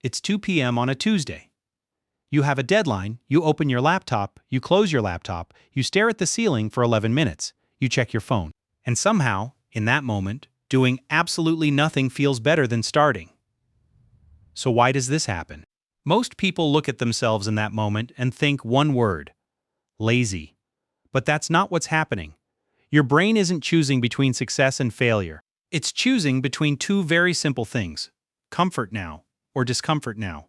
It's 2 p.m. on a Tuesday. You have a deadline, you open your laptop, you close your laptop, you stare at the ceiling for 11 minutes, you check your phone. And somehow, in that moment, doing absolutely nothing feels better than starting. So why does this happen? Most people look at themselves in that moment and think one word: lazy. But that's not what's happening. Your brain isn't choosing between success and failure. It's choosing between two very simple things: comfort now or discomfort now.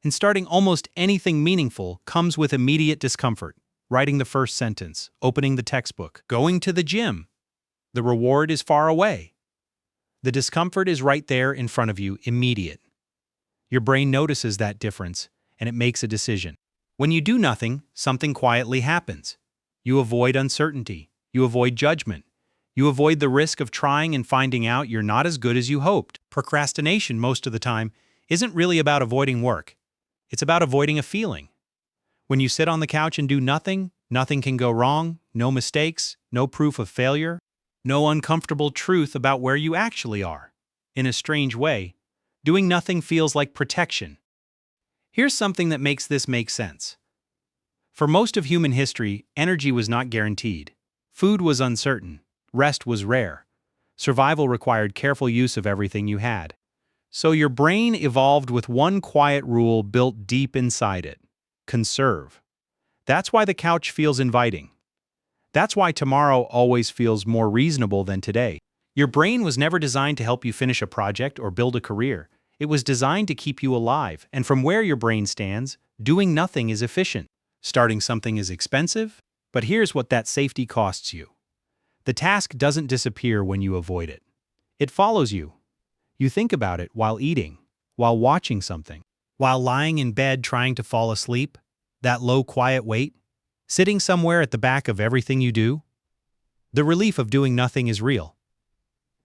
And starting almost anything meaningful comes with immediate discomfort. Writing the first sentence, opening the textbook, going to the gym. The reward is far away. The discomfort is right there in front of you, immediate. Your brain notices that difference, and it makes a decision. When you do nothing, something quietly happens. You avoid uncertainty. You avoid judgment. You avoid the risk of trying and finding out you're not as good as you hoped. Procrastination, most of the time, isn't really about avoiding work. It's about avoiding a feeling. When you sit on the couch and do nothing, nothing can go wrong, no mistakes, no proof of failure, no uncomfortable truth about where you actually are. In a strange way, doing nothing feels like protection. Here's something that makes this make sense. For most of human history, energy was not guaranteed. Food was uncertain. Rest was rare. Survival required careful use of everything you had. So your brain evolved with one quiet rule built deep inside it: conserve. That's why the couch feels inviting. That's why tomorrow always feels more reasonable than today. Your brain was never designed to help you finish a project or build a career. It was designed to keep you alive, and from where your brain stands, doing nothing is efficient. Starting something is expensive, but here's what that safety costs you. The task doesn't disappear when you avoid it. It follows you. You think about it while eating, while watching something, while lying in bed trying to fall asleep. That low, quiet weight, sitting somewhere at the back of everything you do. The relief of doing nothing is real.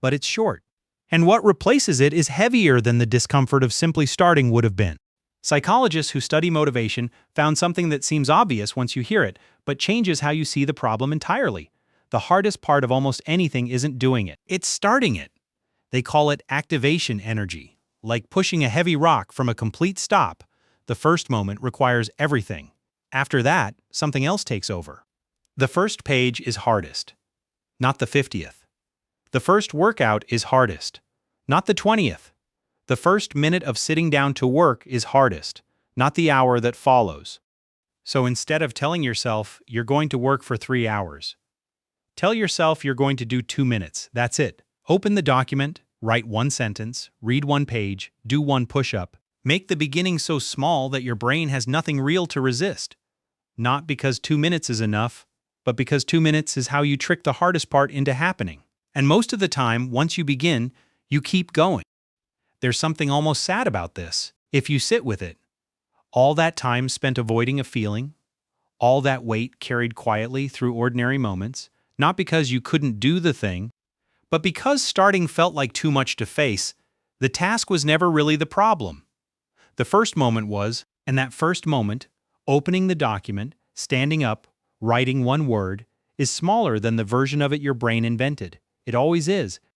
But it's short. And what replaces it is heavier than the discomfort of simply starting would have been. Psychologists who study motivation found something that seems obvious once you hear it, but changes how you see the problem entirely. The hardest part of almost anything isn't doing it, it's starting it. They call it activation energy, like pushing a heavy rock from a complete stop. The first moment requires everything. After that, something else takes over. The first page is hardest, not the 50th. The first workout is hardest, not the 20th. The first minute of sitting down to work is hardest, not the hour that follows. So instead of telling yourself you're going to work for 3 hours, tell yourself you're going to do 2 minutes. That's it. Open the document, write one sentence, read one page, do one push-up. Make the beginning so small that your brain has nothing real to resist. Not because 2 minutes is enough, but because 2 minutes is how you trick the hardest part into happening. And most of the time, once you begin, you keep going. There's something almost sad about this, if you sit with it. All that time spent avoiding a feeling, all that weight carried quietly through ordinary moments, not because you couldn't do the thing, but because starting felt like too much to face. The task was never really the problem. The first moment was, and that first moment, opening the document, standing up, writing one word, is smaller than the version of it your brain invented. It always is.